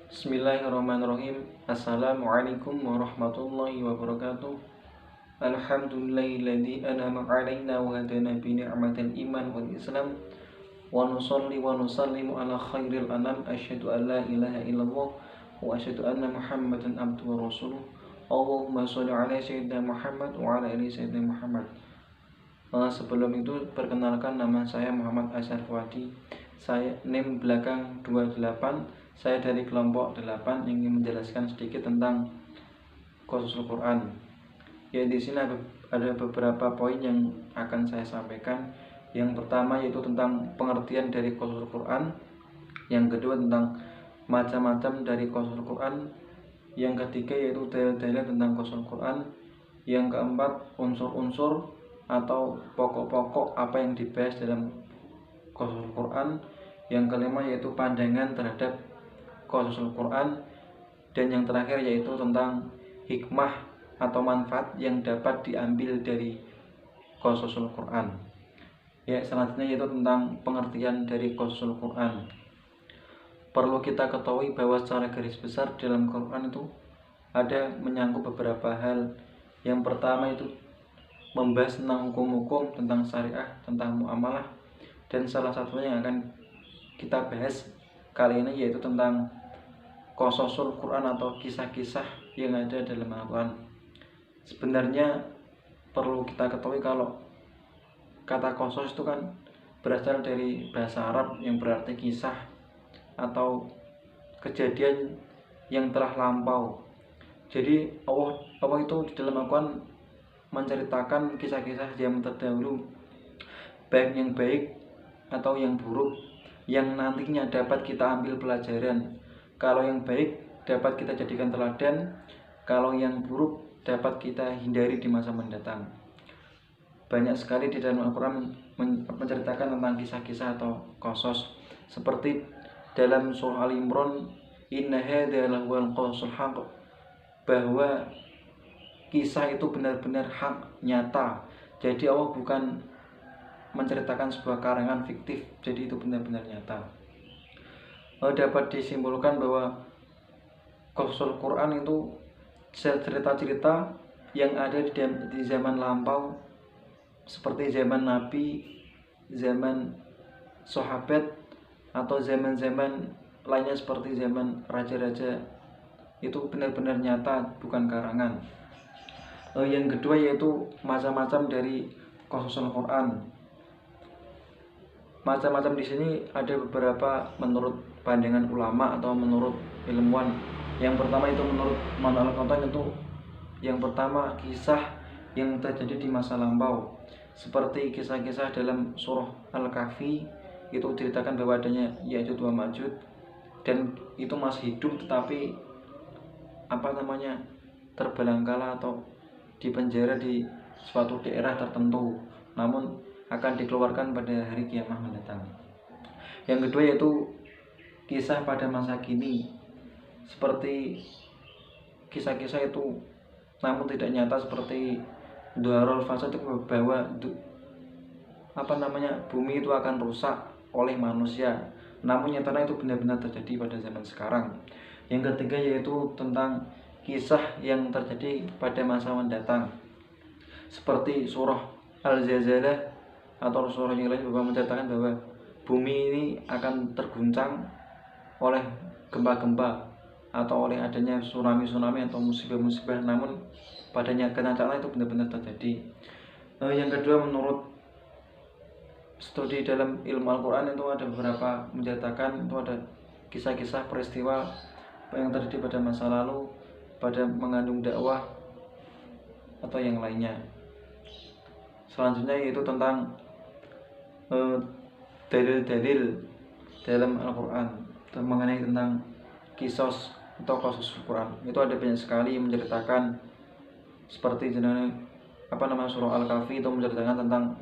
Bismillahirrahmanirrahim. Assalamualaikum warahmatullahi wabarakatuh. Alhamdulillahilladzi an'ama 'alaina wa hadana bi ni'matil iman wal islam. Wa nusalli wa nusallimu ala khairil anam. Asyhadu an la ilaha illallah wa asyhadu anna Muhammadan abduhu wa rasuluh. Allahumma shalli ala sayyidina Muhammad wa ala ali sayyidina Muhammad. Sebelum itu perkenalkan, nama saya Muhammad Asyar Fuadi. Saya NIM belakang 28. Saya dari kelompok 8 ingin menjelaskan sedikit tentang Qasasul Quran. Ya, di sini ada beberapa poin yang akan saya sampaikan. Yang pertama yaitu tentang pengertian dari Qasasul Quran. Yang kedua tentang macam-macam dari Qasasul Quran. Yang ketiga yaitu dalil-dalil tentang Qasasul Quran. Yang keempat, unsur-unsur atau pokok-pokok apa yang dibahas dalam Qasasul Quran. Yang kelima yaitu pandangan terhadap Qasasul Quran. Dan yang terakhir yaitu tentang hikmah atau manfaat yang dapat diambil dari Qasasul Quran. Ya, selanjutnya yaitu tentang pengertian dari Qasasul Quran. Perlu kita ketahui bahwa secara garis besar dalam Quran itu ada menyangkut beberapa hal. Yang pertama itu membahas tentang hukum-hukum, tentang syariah, tentang muamalah. Dan salah satunya yang akan kita bahas kali ini yaitu tentang Qasasul Quran atau kisah-kisah yang ada dalam Al-Quran. Sebenarnya perlu kita ketahui kalau kata qasas itu kan berasal dari bahasa Arab yang berarti kisah atau kejadian yang telah lampau. Jadi Allah itu di dalam Al-Quran menceritakan kisah-kisah yang terdahulu, baik yang baik atau yang buruk, yang nantinya dapat kita ambil pelajaran. Kalau yang baik dapat kita jadikan teladan, kalau yang buruk dapat kita hindari di masa mendatang. Banyak sekali di dalam Al-Quran menceritakan tentang kisah-kisah atau qasas. Seperti dalam surah Al-Imran, inna hadza lahuwal qasasul haq, bahwa kisah itu benar-benar hak, nyata. Jadi Allah bukan menceritakan sebuah karangan fiktif, jadi itu benar-benar nyata. Dapat disimpulkan bahwa Qasasul Quran itu cerita-cerita yang ada di zaman lampau, seperti zaman Nabi, zaman sahabat, atau zaman-zaman lainnya seperti zaman raja-raja. Itu benar-benar nyata, bukan karangan. Yang kedua yaitu macam-macam dari Qasasul Quran. Macam-macam di sini ada beberapa menurut pandangan ulama atau menurut ilmuwan. Yang pertama itu menurut Manal Konten itu yang pertama kisah yang terjadi di masa lampau, seperti kisah-kisah dalam surah Al-Kahfi. Itu ceritakan bahwa adanya Ya'juj wa Ma'juj dan itu masih hidup tetapi terbalangkala atau dipenjara di suatu daerah tertentu, namun akan dikeluarkan pada hari kiamat mendatang. Yang kedua yaitu kisah pada masa kini, seperti kisah-kisah itu namun tidak nyata, seperti Dharul Fasad itu bahwa bumi itu akan rusak oleh manusia, namun nyatanya itu benar-benar terjadi pada zaman sekarang. Yang ketiga yaitu tentang kisah yang terjadi pada masa mendatang, seperti surah Al-Zalzalah atau surah yang lain bahwa menceritakan bahwa bumi ini akan terguncang oleh gempa-gempa atau oleh adanya tsunami atau musibah-musibah, namun padanya kenyataannya itu benar-benar terjadi. Yang kedua, menurut studi dalam ilmu Al-Quran itu ada beberapa menceritakan itu ada kisah-kisah peristiwa yang terjadi pada masa lalu, pada mengandung dakwah atau yang lainnya. Selanjutnya yaitu tentang dalil-dalil dalam Al-Quran mengenai tentang kisos atau Qasasul Quran. Itu ada banyak sekali yang menceritakan, seperti surah Al-Kahfi itu menceritakan tentang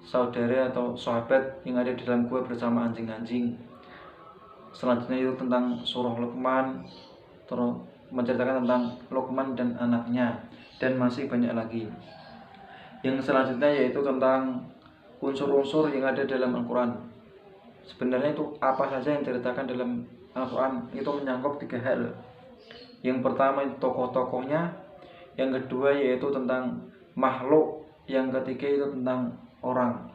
saudara atau sahabat yang ada di dalam gua bersama anjing-anjing. Selanjutnya itu tentang surah Luqman, terus menceritakan tentang Luqman dan anaknya, dan masih banyak lagi. Yang selanjutnya yaitu tentang unsur-unsur yang ada dalam Al-Quran. Sebenarnya itu apa saja yang diceritakan dalam Al-Quran itu menyangkut 3 hal. Yang pertama itu tokoh-tokohnya, yang kedua yaitu tentang makhluk, yang ketiga itu tentang orang.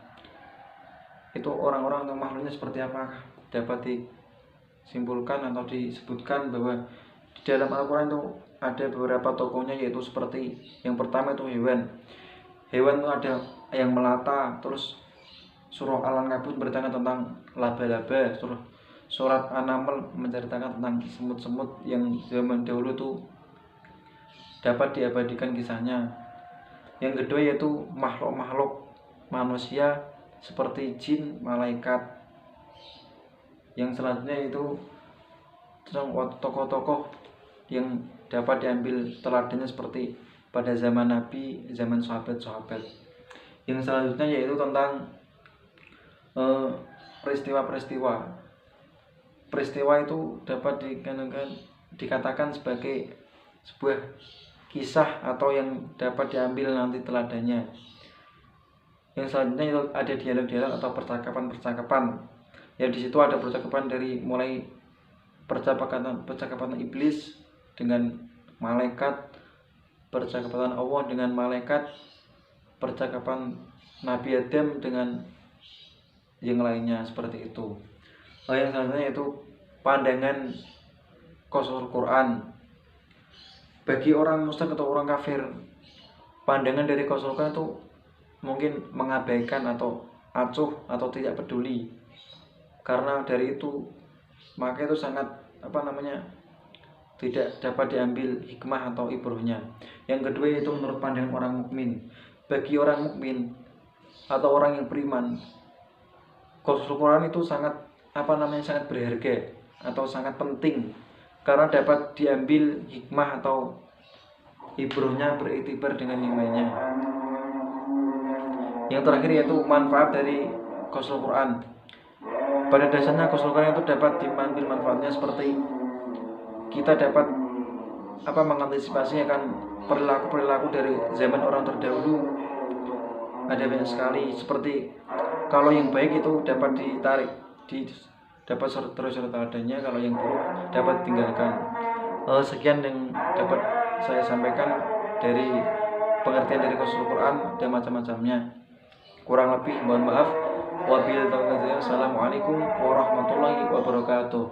Itu orang-orang atau makhluknya seperti apa dapat disimpulkan atau disebutkan bahwa di dalam Al-Quran itu ada beberapa tokohnya, yaitu seperti yang pertama itu hewan. Hewan itu ada yang melata, terus surah Al-Ankabut berceritakan tentang laba-laba, surat An-Naml menceritakan tentang semut-semut yang zaman dahulu itu dapat diabadikan kisahnya. Yang kedua yaitu makhluk-makhluk manusia seperti jin, malaikat. Yang selanjutnya itu tokoh-tokoh yang dapat diambil teladannya seperti pada zaman Nabi, zaman sahabat-sahabat. Yang selanjutnya yaitu tentang peristiwa itu dapat dikatakan sebagai sebuah kisah atau yang dapat diambil nanti teladannya. Yang selanjutnya itu ada dialog-dialog atau percakapan-percakapan. Ya, di situ ada percakapan dari mulai percakapan iblis dengan malaikat, percakapan Allah dengan malaikat, percakapan Nabi Adam dengan yang lainnya seperti itu. Yang selanjutnya yaitu pandangan Qasasul Quran. Bagi orang musyrik atau orang kafir, pandangan dari Qasasul Quran itu mungkin mengabaikan atau acuh atau tidak peduli. Karena dari itu maka itu sangat tidak dapat diambil hikmah atau ibrahnya. Yang kedua yaitu menurut pandangan orang mukmin. Bagi orang mukmin atau orang yang beriman, Qasasul Quran itu sangat sangat berharga atau sangat penting karena dapat diambil hikmah atau ibrahnya, beriktibar dengan yang lainnya. Yang terakhir yaitu manfaat dari Qasasul Quran. Pada dasarnya Qasasul Quran itu dapat diambil manfaatnya seperti kita dapat mengantisipasi akan perilaku dari zaman orang terdahulu. Ada banyak sekali, seperti kalau yang baik itu dapat ditarik, dapat terus adanya, kalau yang buruk dapat tinggalkan. Sekian yang dapat saya sampaikan dari pengertian dari Qasasul Quran dan macam-macamnya. Kurang lebih mohon maaf. Wabillahi taufiq. Assalamualaikum warahmatullahi wabarakatuh.